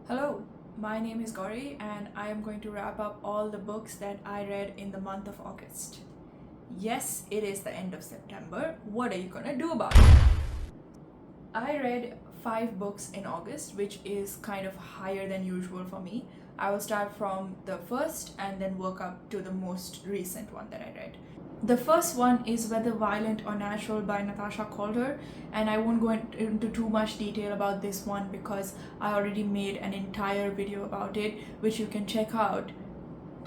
Hello, my name is Gauri and I am going to wrap up all the books that I read in the month of August. Yes, it is the end of September. What are you gonna do about it? I read 5 books in August, which is kind of higher than usual for me. I will start from the first and then work up to the most recent one that I read. The first one is Whether Violent or Natural by Natasha Calder, and I won't go into too much detail about this one because I already made an entire video about it, which you can check out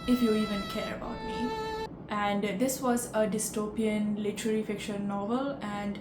if you even care about me. And this was a dystopian literary fiction novel, and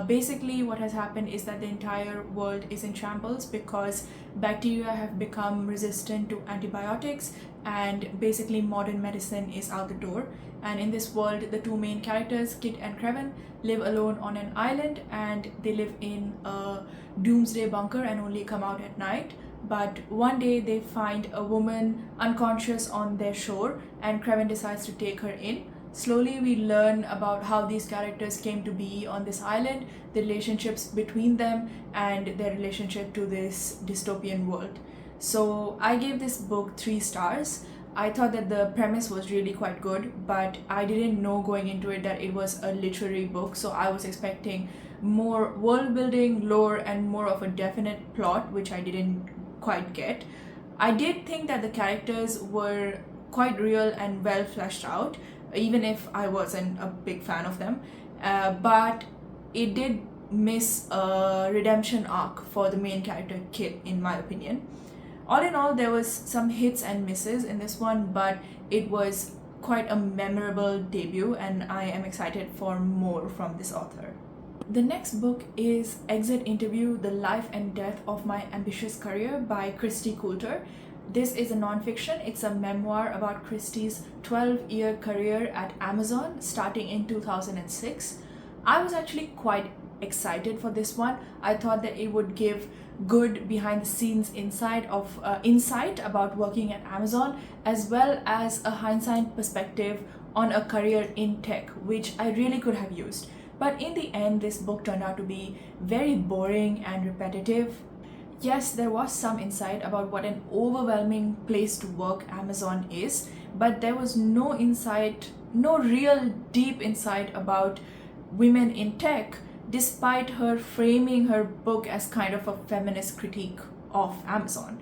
basically what has happened is that the entire world is in shambles because bacteria have become resistant to antibiotics, and basically modern medicine is out the door. And in this world, the two main characters, Kit and Creven, live alone on an island, and they live in a doomsday bunker and only come out at night. But one day they find a woman unconscious on their shore, and Creven decides to take her in. Slowly we learn about how these characters came to be on this island, the relationships between them, and their relationship to this dystopian world. So I gave this book 3 stars. I thought that the premise was really quite good, but I didn't know going into it that it was a literary book, so I was expecting more world building, lore, and more of a definite plot, which I didn't quite get. I did think that the characters were quite real and well fleshed out, even if I wasn't a big fan of them. But it did miss a redemption arc for the main character, Kit, in my opinion. All in all, there was some hits and misses in this one, but it was quite a memorable debut, and I am excited for more from this author. The next book is Exit Interview: The Life and Death of My Ambitious Career by Christy Coulter. This is a non-fiction. It's a memoir about Christy's 12-year career at Amazon starting in 2006. I was actually quite excited for this one. I thought that it would give good behind the scenes insight about working at Amazon, as well as a hindsight perspective on a career in tech, which I really could have used. But in the end, this book turned out to be very boring and repetitive. Yes, there was some insight about what an overwhelming place to work Amazon is, but there was no insight, no real deep insight about women in tech, despite her framing her book as kind of a feminist critique of Amazon.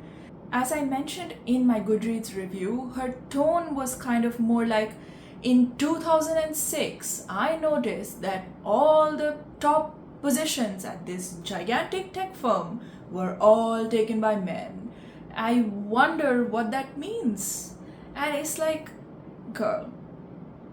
As I mentioned in my Goodreads review, her tone was kind of more like, in 2006, I noticed that all the top positions at this gigantic tech firm were all taken by men. I wonder what that means. And it's like, girl,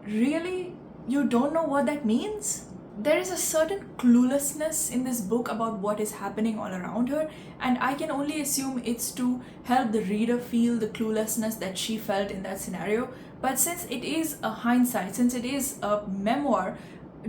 really? You don't know what that means? There is a certain cluelessness in this book about what is happening all around her, and I can only assume it's to help the reader feel the cluelessness that she felt in that scenario. But since it is a hindsight, since it is a memoir,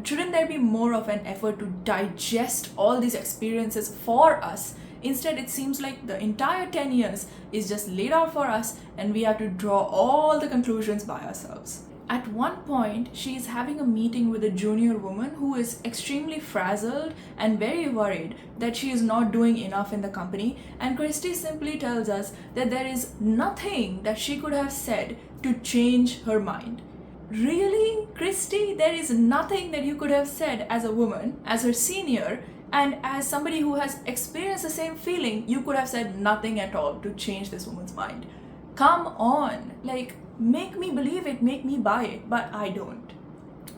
shouldn't there be more of an effort to digest all these experiences for us? Instead, it seems like the entire 10 years is just laid out for us, and we have to draw all the conclusions by ourselves. At one point, she is having a meeting with a junior woman who is extremely frazzled and very worried that she is not doing enough in the company, and Christy simply tells us that there is nothing that she could have said to change her mind. Really, Christy? There is nothing that you could have said as a woman, as her senior, and as somebody who has experienced the same feeling, you could have said nothing at all to change this woman's mind. Come on, like, make me believe it, make me buy it, but I don't.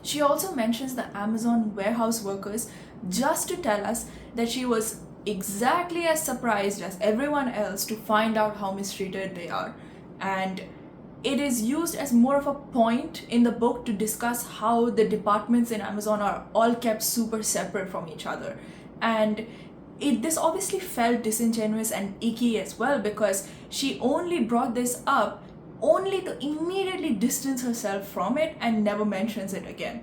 She also mentions the Amazon warehouse workers just to tell us that she was exactly as surprised as everyone else to find out how mistreated they are. And it is used as more of a point in the book to discuss how the departments in Amazon are all kept super separate from each other. And this obviously felt disingenuous and icky as well, because she only brought this up only to immediately distance herself from it and never mentions it again.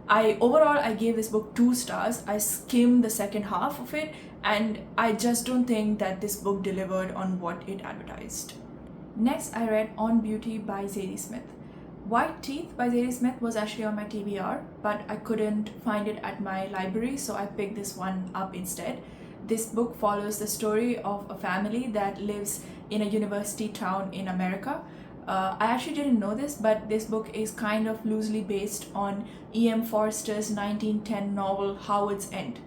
I gave this book 2 stars. I skimmed the second half of it, and I just don't think that this book delivered on what it advertised. Next, I read On Beauty by Zadie Smith. White Teeth by Zadie Smith was actually on my TBR, but I couldn't find it at my library, so I picked this one up instead. This book follows the story of a family that lives in a university town in America. I actually didn't know this, but this book is kind of loosely based on E.M. Forster's 1910 novel Howard's End.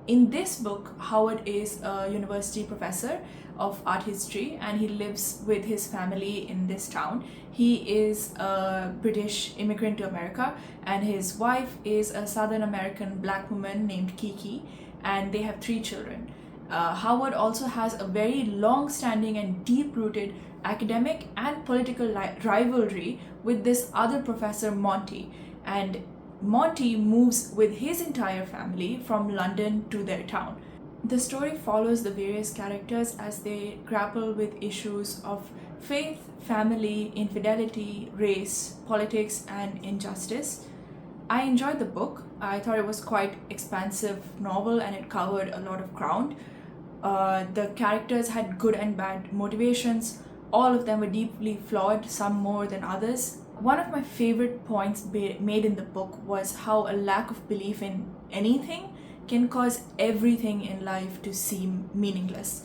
In this book, Howard is a university professor of art history and he lives with his family in this town. He is a British immigrant to America and his wife is a Southern American black woman named Kiki, and they have 3 children. Howard also has a very long-standing and deep-rooted academic and political rivalry with this other professor, Monty, and Monty moves with his entire family from London to their town. The story follows the various characters as they grapple with issues of faith, family, infidelity, race, politics, and injustice. I enjoyed the book. I thought it was quite expansive novel and it covered a lot of ground. The characters had good and bad motivations. All of them were deeply flawed, some more than others. One of my favorite points made in the book was how a lack of belief in anything can cause everything in life to seem meaningless.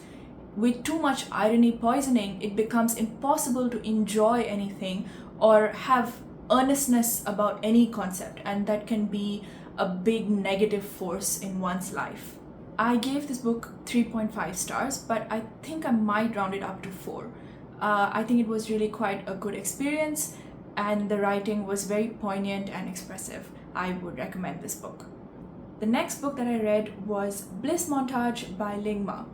With too much irony poisoning, it becomes impossible to enjoy anything or have earnestness about any concept, and that can be a big negative force in one's life. I gave this book 3.5 stars, but I think I might round it up to 4. I think it was really quite a good experience and the writing was very poignant and expressive. I would recommend this book. The next book that I read was Bliss Montage by Lingma.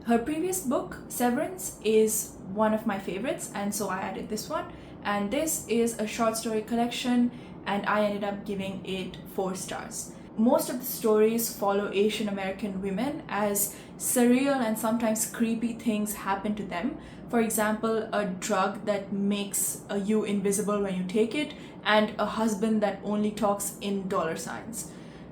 Her previous book, Severance, is one of my favorites, and so I added this one. And this is a short story collection, and I ended up giving it 4 stars. Most of the stories follow Asian American women as surreal and sometimes creepy things happen to them. For example, a drug that makes you invisible when you take it, and a husband that only talks in dollar signs.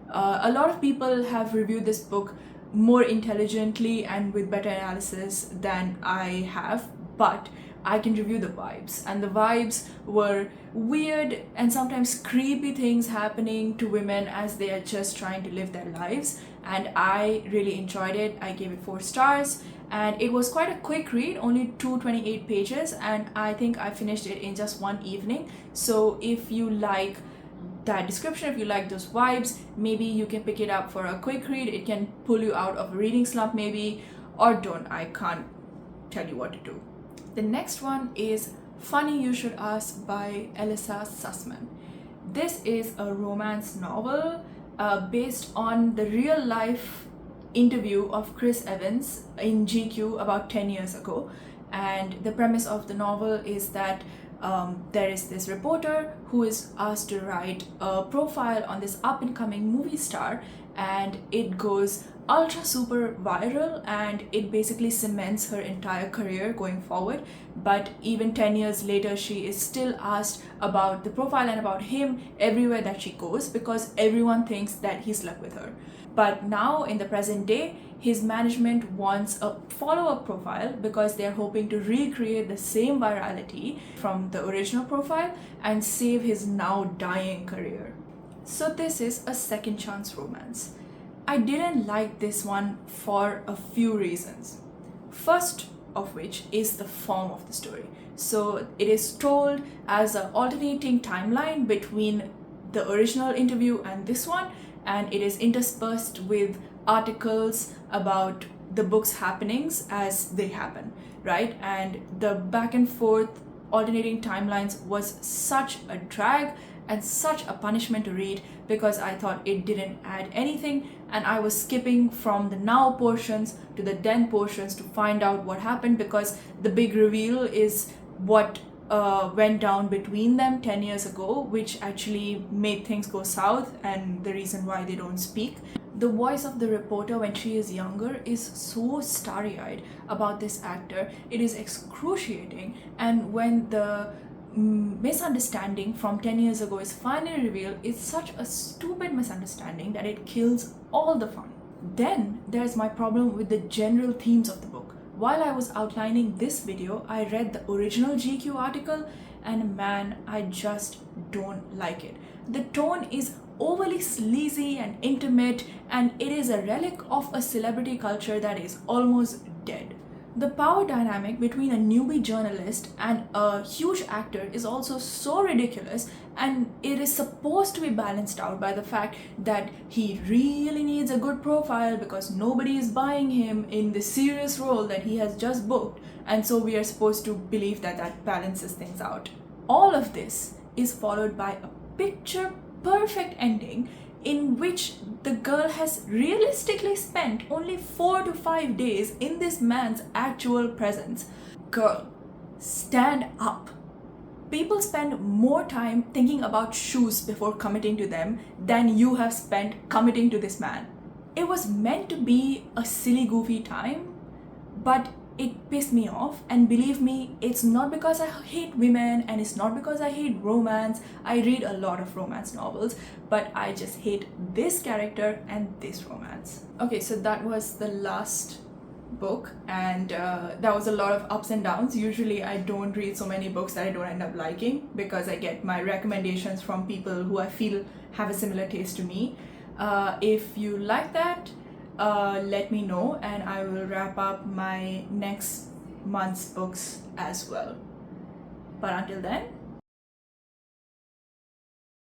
A lot of people have reviewed this book more intelligently and with better analysis than I have, but I can review the vibes, and the vibes were weird and sometimes creepy things happening to women as they are just trying to live their lives, and I really enjoyed it. I gave it 4 stars, and it was quite a quick read, only 228 pages, and I think I finished it in just one evening. So if you like that description, if you like those vibes, maybe you can pick it up for a quick read. It can pull you out of a reading slump maybe, or don't. I can't tell you what to do. The next one is Funny You Should Ask by Elissa Sussman. This is a romance novel based on the real life interview of Chris Evans in GQ about 10 years ago. And the premise of the novel is that there is this reporter who is asked to write a profile on this up-and-coming movie star, and it goes ultra super viral and it basically cements her entire career going forward. But even 10 years later, she is still asked about the profile and about him everywhere that she goes because everyone thinks that he slept with her. But now in the present day, his management wants a follow-up profile because they're hoping to recreate the same virality from the original profile and save his now dying career. So this is a second chance romance. I didn't like this one for a few reasons. First of which is the form of the story. So it is told as an alternating timeline between the original interview and this one, and it is interspersed with articles about the book's happenings as they happen, right? And the back and forth alternating timelines was such a drag and such a punishment to read because I thought it didn't add anything, and I was skipping from the now portions to the then portions to find out what happened because the big reveal is what went down between them 10 years ago, which actually made things go south and the reason why they don't speak. The voice of the reporter when she is younger is so starry-eyed about this actor. It is excruciating, and when the misunderstanding from 10 years ago is finally revealed, it's such a stupid misunderstanding that it kills all the fun. Then there's my problem with the general themes of the book. While I was outlining this video, I read the original GQ article, and man, I just don't like it. The tone is overly sleazy and intimate, and it is a relic of a celebrity culture that is almost dead. The power dynamic between a newbie journalist and a huge actor is also so ridiculous, and it is supposed to be balanced out by the fact that he really needs a good profile because nobody is buying him in the serious role that he has just booked, and so we are supposed to believe that that balances things out. All of this is followed by a picture perfect ending in which the girl has realistically spent only 4 to 5 days in this man's actual presence. Girl, stand up. People spend more time thinking about shoes before committing to them than you have spent committing to this man. It was meant to be a silly, goofy time, but it pissed me off, and believe me, it's not because I hate women and it's not because I hate romance. I read a lot of romance novels, but I just hate this character and this romance. Okay, so that was the last book, and that was a lot of ups and downs. Usually I don't read so many books that I don't end up liking because I get my recommendations from people who I feel have a similar taste to me. If you like that, let me know and I will wrap up my next month's books as well. But until then,